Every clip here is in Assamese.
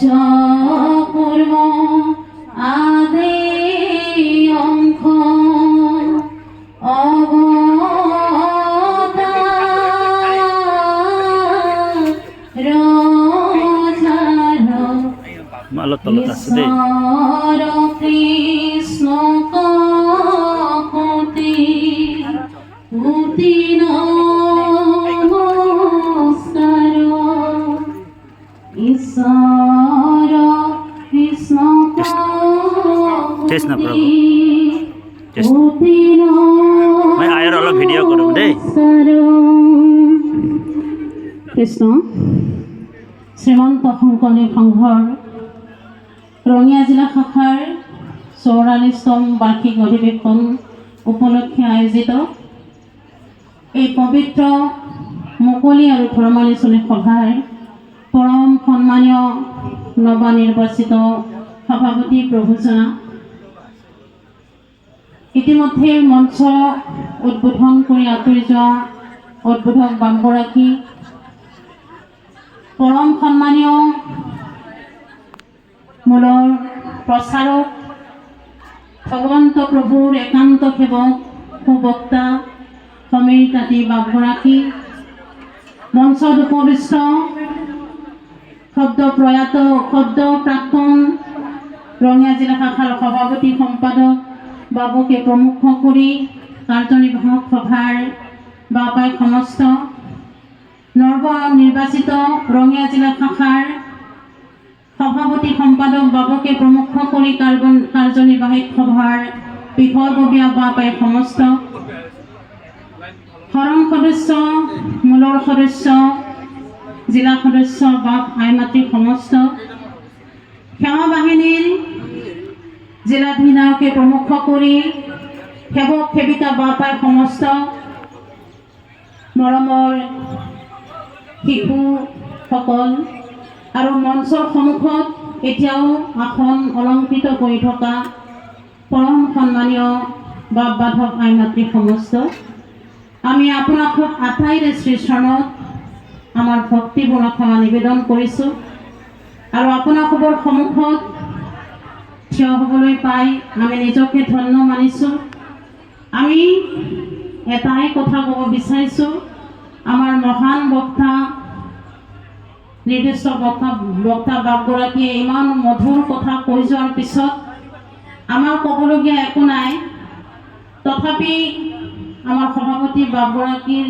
পঞ্চকৰ্ম আদি অংশ ঈশ্বৰ কৃষ্ণ কপতি পুতি নমস্কাৰ ঈশ্বৰ কৃষ্ণ কপতি পুতি কৃষ্ণ শ্ৰীমন্ত শংকৰদেৱ সংঘৰ ৰঙিয়া জিলা শাখাৰ 44তম বাৰ্ষিক অধিৱেশন উপলক্ষে আয়োজিত এই পবিত্ৰ মুকলি আৰু ধৰ্মালোচনী সভাৰ পৰম সন্মানীয় নৱনিৰ্বাচিত সভাপতি প্ৰভুজনা ইতিমধ্যে মঞ্চ উদ্বোধন কৰি আঁতৰি যোৱা উদ্বোধক বামগৰাকী পৰম সন্মানীয় মূলৰ প্ৰচাৰক ভগৱন্ত প্ৰভুৰ একান্ত সেৱক সুবক্তা সমীৰ তাঁতী বাপগৰাকী মঞ্চত উপবিষ্ট শব্দ প্ৰয়াত শব্দ প্ৰাক্তন ৰঙিয়া জিলা শাখাৰ সভাপতি সম্পাদক বাবুকে প্ৰমুখ কৰি কাৰ্যনিৰ্বাহক সভাৰ বাপাই সমস্ত নৱ নিৰ্বাচিত ৰঙিয়া জিলা শাখাৰ সভাপতি সম্পাদক বাবুকে প্ৰমুখ কৰি কাৰ্যনিৰ্বাহক সভাৰ বিষয়ববীয়া বাপাই সমস্ত সৰং সদস্য মূলৰ সদস্য জিলা সদস্য বাপ আইমাতৃ সমস্ত সেৱা বাহিনীৰ জিলাধিনায়কে প্ৰমুখ কৰি সেৱক সেৱিকা বাপাই সমস্ত মৰমৰ শিশুসকল আৰু মঞ্চৰ সন্মুখত এতিয়াও আসন অলংকৃত কৰি থকা পৰম সন্মানীয় বাপ বাধৱ আই মাতৃ সমস্ত আমি আপোনালোক আটাইৰে শ্ৰীচৰণত আমাৰ ভক্তিপূৰ্ণ ক্ষমা নিবেদন কৰিছোঁ আৰু আপোনালোকৰ সন্মুখত থিয় হ'বলৈ পাই আমি নিজকে ধন্য মানিছোঁ আমি এটাই কথা ক'ব বিচাৰিছোঁ আমাৰ মহান বক্তা নিৰ্দিষ্ট বক্তা বাপগৰাকীয়ে ইমান মধুৰ কথা কৈ যোৱাৰ পিছত আমাৰ ক'বলগীয়া একো নাই তথাপি আমাৰ সভাপতি বাপগৰাকীৰ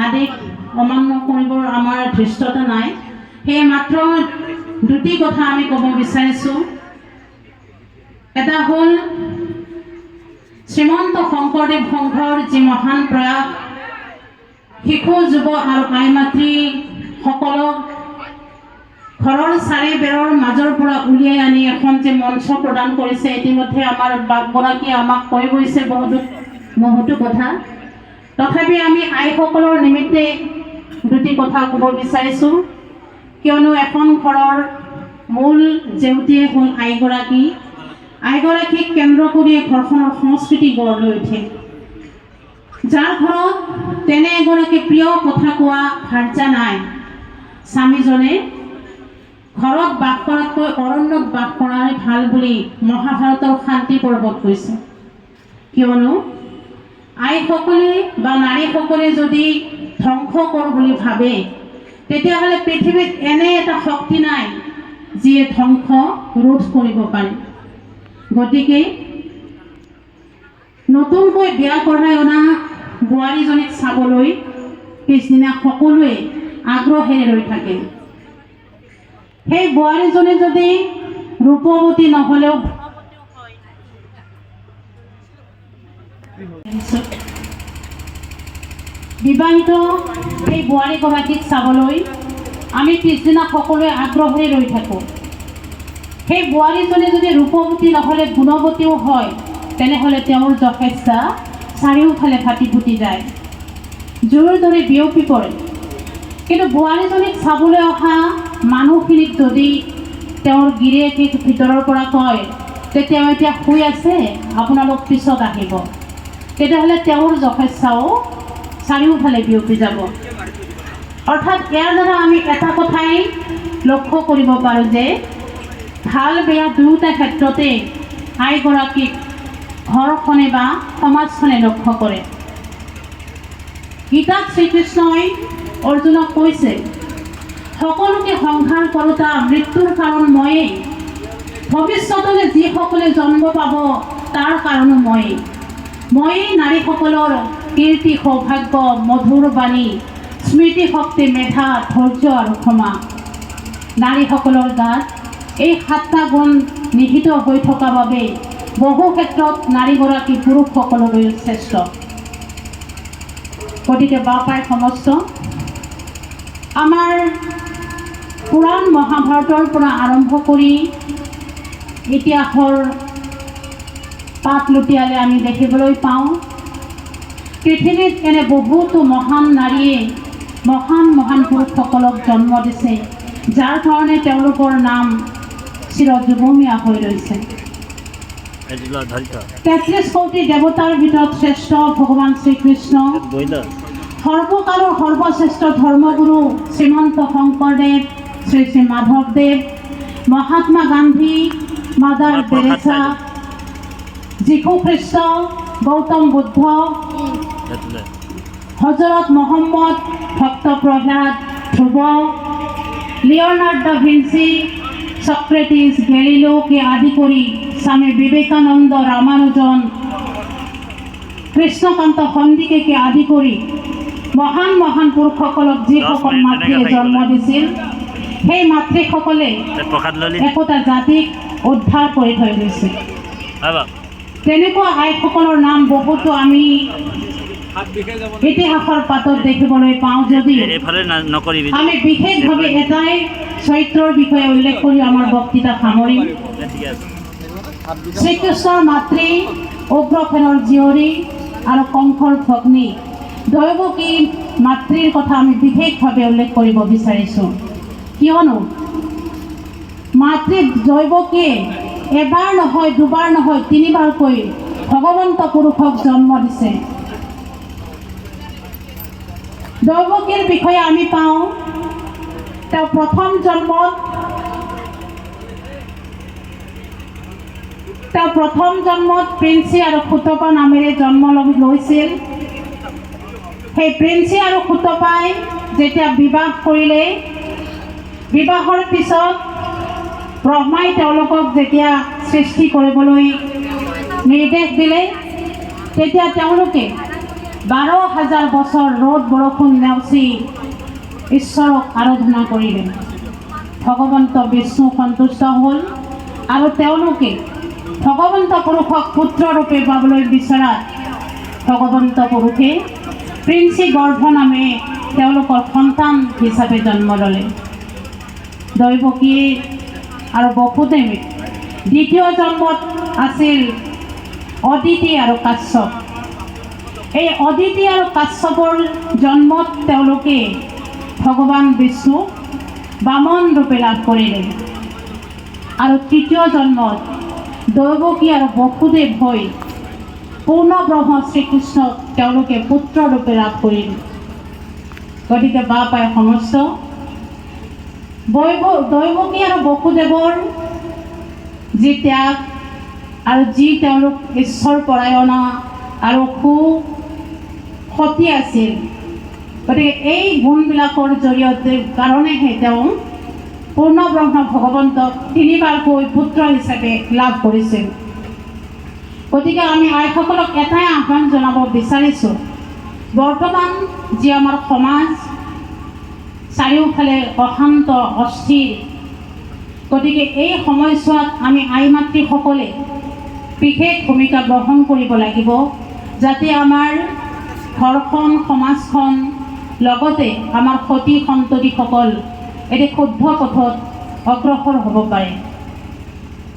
আদেশ অমান্য কৰিবৰ আমাৰ ধৃষ্টতা নাই সেয়ে মাত্ৰ দুটি কথা আমি ক'ব বিচাৰিছোঁ এটা হ'ল শ্ৰীমন্ত শংকৰদেৱ সংঘৰ যি মহান প্ৰয়াস শিশু যুৱ আৰু আই মাতৃসকলক ঘৰৰ চাৰি বেৰৰ মাজৰ পৰা উলিয়াই আনি এখন যে মঞ্চ প্ৰদান কৰিছে ইতিমধ্যে আমাৰ বাপগৰাকীয়ে আমাক কৈ গৈছে বহুতো কথা তথাপি আমি আইসকলৰ নিমিত্তে দুটি কথা ক'ব বিচাৰিছোঁ কিয়নো এখন ঘৰৰ মূল জেউতিয়ে হ'ল আইগৰাকীক কেন্দ্ৰ কৰি ঘৰখনৰ সংস্কৃতি গঢ় লৈ উঠে যাৰ ঘৰত তেনে এগৰাকী প্ৰিয় কথা কোৱা ভাৰ্যা নাই স্বামীজনে ঘৰত বাস কৰাতকৈ অৰণ্যত বাস কৰাই ভাল বুলি মহাভাৰতৰ শান্তি পৰ্বত কৈছে কিয়নো আইসকলে বা নাৰীসকলে যদি ধ্বংস কৰোঁ বুলি ভাবে তেতিয়াহ'লে পৃথিৱীত এনে এটা শক্তি নাই যিয়ে ধ্বংস ৰোধ কৰিব পাৰে গতিকে নতুনকৈ বিয়া কৰাই অনা বোৱাৰীজনীক চাবলৈ পিছদিনা সকলোৱে আগ্ৰহেৰে ৰৈ থাকে সেই বোৱাৰীজনী যদি ৰূপৱতী নহ'লেও বিবাহিত সেই বোৱাৰীগৰাকীক চাবলৈ আমি পিছদিনা সকলোৱে আগ্ৰহেৰে ৰৈ থাকোঁ সেই বোৱাৰীজনী যদি ৰূপৱতী নহ'লে গুণৱতীও হয় তেনেহ'লে তেওঁৰ যথেষ্ট চাৰিওফালে ফাটি ফুটি যায় জোৰৰ দৰে বিয়পি পৰে কিন্তু বোৱাৰীজনীক চাবলৈ অহা মানুহখিনিক যদি তেওঁৰ গিৰিয়েকে ভিতৰৰ পৰা কয় যে তেওঁ এতিয়া শুই আছে আপোনালোক পিছত আহিব তেতিয়াহ'লে তেওঁৰ যথেষ্টও চাৰিওফালে বিয়পি যাব অৰ্থাৎ ইয়াৰ দ্বাৰা আমি এটা কথাই লক্ষ্য কৰিব পাৰোঁ যে ভাল বেয়া দুয়োটা ক্ষেত্ৰতে আইগৰাকীক ঘৰখনে বা সমাজখনে লক্ষ্য কৰে। গীতাত শ্ৰীকৃষ্ণই অৰ্জুনক কৈছে, সকলোকে সংহাৰ কৰোঁতা মৃত্যুৰ কাৰণ ময়েই, ভৱিষ্যতলৈ যিসকলে জন্ম পাব তাৰ কাৰণো ময়েই নাৰীসকলৰ কীৰ্তি সৌভাগ্য মধুৰ বাণী স্মৃতি শক্তি মেধা ধৈৰ্য আৰু ক্ষমা। নাৰীসকলৰ গাত এই 7টা গুণ নিহিত হৈ থকা বাবে বহু ক্ষেত্ৰত নাৰীগৰাকী পুৰুষসকললৈ শ্ৰেষ্ঠ। গতিকে বাপাই সমস্ত আমাৰ পুৰাণ মহাভাৰতৰ পৰা আৰম্ভ কৰি ইতিহাসৰ পাত লুটিয়ালে আমি দেখিবলৈ পাওঁ পৃথিৱীত এনে বহুতো মহান নাৰীয়ে মহান পুৰুষসকলক জন্ম দিছে, যাৰ কাৰণে তেওঁলোকৰ নাম চিৰযুগমীয়া হৈ ৰৈছে। 33 কোটি দেৱতাৰ ভিতৰত শ্ৰেষ্ঠ ভগৱান শ্ৰীকৃষ্ণ, সৰ্বকালৰ সৰ্বশ্ৰেষ্ঠ ধৰ্মগুৰু শ্ৰীমন্ত শংকৰদেৱ, শ্ৰী শ্ৰী মাধৱদেৱ, মহাত্মা গান্ধী, মাদাৰ তেৰেছা, যীশু খ্ৰীষ্ট, গৌতম বুদ্ধ, হজৰত মহম্মদ, ভক্ত Prahlad, Dhruva, Leonardo da Vinci, Socrates, গেলিলিওকে আদি কৰি স্বামী বিবেকানন্দ, ৰামানুজন, কৃষ্ণকান্ত সন্দিকৈকে আদি কৰি মহান পুৰুষসকলক যিসকল মাতৃয়ে জন্ম দিছিল, সেই মাতৃসকলে একোটা জাতিক উদ্ধাৰ কৰি থৈ গৈছে। তেনেকুৱা আইসকলৰ নাম বহুতো আমি ইতিহাসৰ পাতত দেখিবলৈ পাওঁ, যদিও আমি বিশেষভাৱে এটাই চৰিত্ৰৰ বিষয়ে উল্লেখ কৰি আমাৰ বক্তৃতা সামৰিম। শ্ৰীকৃষ্ণৰ মাতৃ, উগ্ৰসেনৰ জীয়ৰী আৰু কংসৰ ভগ্নী দৈৱকী মাতৃৰ কথা আমি বিশেষভাৱে উল্লেখ কৰিব বিচাৰিছোঁ, কিয়নো মাতৃ দৈৱকীয়ে এবাৰ নহয়, দুবাৰ নহয়, 3বাৰকৈ ভগৱন্ত পুৰুষক জন্ম দিছে। দৈৱকীৰ বিষয়ে আমি পাওঁ, তেওঁ প্ৰথম জন্মত প্ৰিন্সী আৰু সুতপা নামেৰে জন্ম লৈছিল। সেই প্ৰিন্সী আৰু সুতপাই যেতিয়া বিবাহ কৰিলে, বিবাহৰ পিছত ব্ৰহ্মাই তেওঁলোকক যেতিয়া সৃষ্টি কৰিবলৈ নিৰ্দেশ দিলে, তেতিয়া তেওঁলোকে 12,000 বছৰ ৰ'দ বৰষুণ নেওচি ঈশ্বৰক আৰাধনা কৰিলে। ভগৱন্ত বিষ্ণু সন্তুষ্ট হ'ল আৰু তেওঁলোকে ভগৱন্ত পুৰুষক পুত্ৰৰূপে পাবলৈ বিচৰাত ভগৱন্ত পুৰুষে প্ৰিন্সী গৰ্ভ নামে তেওঁলোকৰ সন্তান হিচাপে জন্ম ল'লে। দৈৱকী আৰু বসুদেৱে দ্বিতীয় জন্মত আছিল অদিতি আৰু কাশ্যপ। এই অদিতি আৰু কাশ্যপৰ জন্মত তেওঁলোকে ভগৱান বিষ্ণু বামন ৰূপে লাভ কৰিলে, আৰু তৃতীয় জন্মত দৈৱকী আৰু বসুদেৱ হৈ পূৰ্ণ ব্ৰহ্ম শ্ৰীকৃষ্ণক তেওঁলোকে পুত্ৰৰূপে লাভ কৰিলে। গতিকে বাপাই সমস্ত দৈৱকী আৰু বসুদেৱৰ যি ত্যাগ আৰু যি তেওঁলোক ঈশ্বৰ পৰায়ণা আৰু সতী আছিল, গতিকে এই গুণবিলাকৰ জৰিয়তে কাৰণেহে তেওঁ পূৰ্ণ ব্ৰহ্ম ভগৱন্তক 3বাৰকৈ পুত্ৰ হিচাপে লাভ কৰিছিল। গতিকে আমি আইসকলক এটাই আহ্বান জনাব বিচাৰিছোঁ, বৰ্তমান যি আমাৰ সমাজ চাৰিওফালে অশান্ত অস্থিৰ, গতিকে এই সময়ছোৱাত আমি আই মাতৃসকলে বিশেষ ভূমিকা গ্ৰহণ কৰিব লাগিব, যাতে আমাৰ ঘৰখন, সমাজখন, লগতে আমাৰ সতী সন্ততিসকল এটি শুদ্ধ পথত অগ্ৰসৰ হ'ব পাৰে।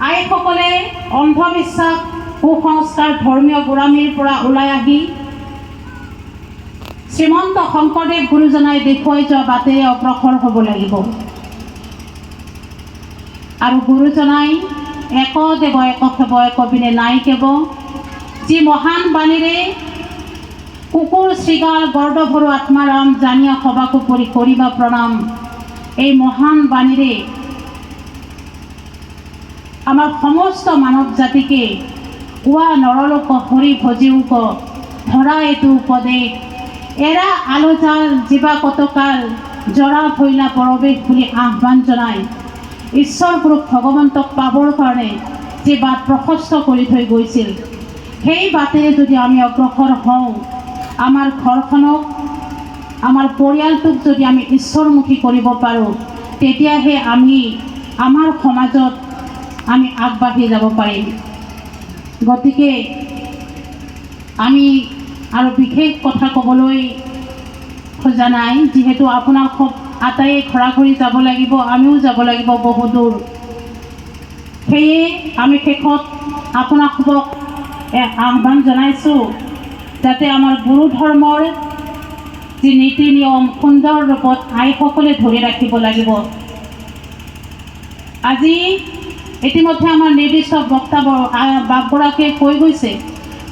আইসকলে অন্ধবিশ্বাস, কুসংস্কাৰ, ধৰ্মীয় গোড়ামীৰ পৰা ওলাই আহি শ্ৰীমন্ত শংকৰদেৱ গুৰুজনাই দেখুৱাই যোৱা বাটেৰে অগ্ৰসৰ হ'ব লাগিব। আৰু গুৰুজনাই একদেৱ এক সেৱ এক বিনে নাই কেৱ, যি মহান বাণীৰে কুকুৰ শৃগাল গৰ্দভৰু আত্মাৰাম জানিয়া সবাকো পৰি কৰিবা প্ৰণাম। এই মহান বাণীৰে আমাৰ সমস্ত মানৱ জাতিকে উৱা নৰলোক হৰি ভজিউক ধৰা এইটো উপদেশ এৰা আলোচাল জীৱা কতকাল জৰা ভৈলা পৰৱেশ বুলি আহ্বান জনায় ঈশ্বৰ পুৰুষ ভগৱন্তক পাবৰ কাৰণে যে বাট প্ৰশস্ত কৰি থৈ গৈছিল, সেই বাটেৰে যদি আমি অগ্ৰসৰ হওঁ, আমাৰ ঘৰখনক আমাৰ পৰিয়ালটোক যদি আমি ঈশ্বৰমুখী কৰিব পাৰোঁ, তেতিয়াহে আমি আমাৰ সমাজত আমি আগবাঢ়ি যাব পাৰিম। গতিকে আমি আৰু বিশেষ কথা ক'বলৈ খোজা নাই, যিহেতু আপোনাক আটাইয়ে ঘৰা ঘৰি যাব লাগিব, আমিও যাব লাগিব বহু দূৰ। সেয়ে আমি শেষত আপোনালোকক আহ্বান জনাইছোঁ যাতে আমাৰ গুৰু ধৰ্মৰ যি নীতি নিয়ম সুন্দৰ ৰূপত আইসকলে ধৰি ৰাখিব লাগিব। আজি ইতিমধ্যে আমাৰ নিৰ্দিষ্ট বক্তা বাপগৰাকীয়ে কৈ গৈছে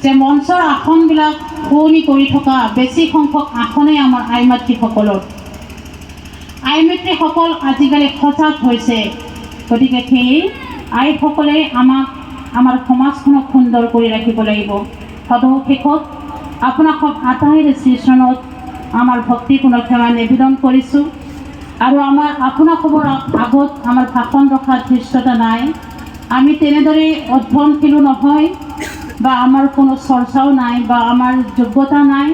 যে মঞ্চৰ আসনবিলাক শুৱনি কৰি থকা বেছি সংখ্যক আসনেই আমাৰ আই মাতৃসকলৰ। আই মাতৃসকল আজিকালি সজাগ হৈছে, গতিকে সেই আইসকলে আমাক আমাৰ সমাজখনক সুন্দৰ কৰি ৰাখিব লাগিব। সদৌ শেষত আপোনালোকক আটাইৰে শ্ৰীচৰণত আমাৰ ভক্তিপূৰ্ণ সেৱা নিবেদন কৰিছোঁ। আৰু আমাৰ আপোনালোকৰ আগত আমাৰ ভাষণ ৰখাৰ ধৃষ্টতা নাই, আমি তেনেদৰে অধ্যয়নশীলো নহয় বা আমাৰ কোনো চৰ্চাও নাই বা আমাৰ যোগ্যতা নাই,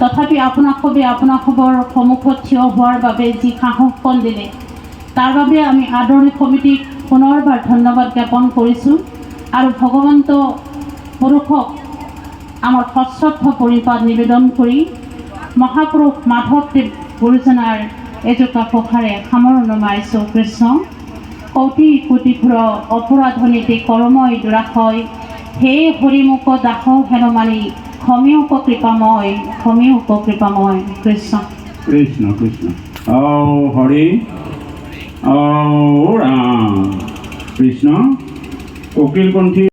তথাপি আপোনালোকৰ সন্মুখত থিয় হোৱাৰ বাবে যি সাহসকণ দিলে তাৰ বাবে আমি আদৰণি সমিতিক পুনৰবাৰ ধন্যবাদ জ্ঞাপন কৰিছোঁ। আৰু ভগৱন্ত পুৰুষক আমাৰ সশ্ৰদ্ধ পৰিপাত নিবেদন কৰি মহাপুৰুষ মাধৱদেৱ গুৰুজনাৰ এজোকা পথাৰে সামৰণি মাৰিছোঁ। কৃষ্ণ কৌটি কোটি ঘূৰ অপৰাধনীতি কৰ্মই দুৰাশয়, হে হৰিমুখ দাস হেন মানি ক্ষমেও কৃপাময় কৃষ্ণ কৃষ্ণ কৃষ্ণ। হৰি ৰাম কৃষ্ণ। কোকিলকণ্ঠী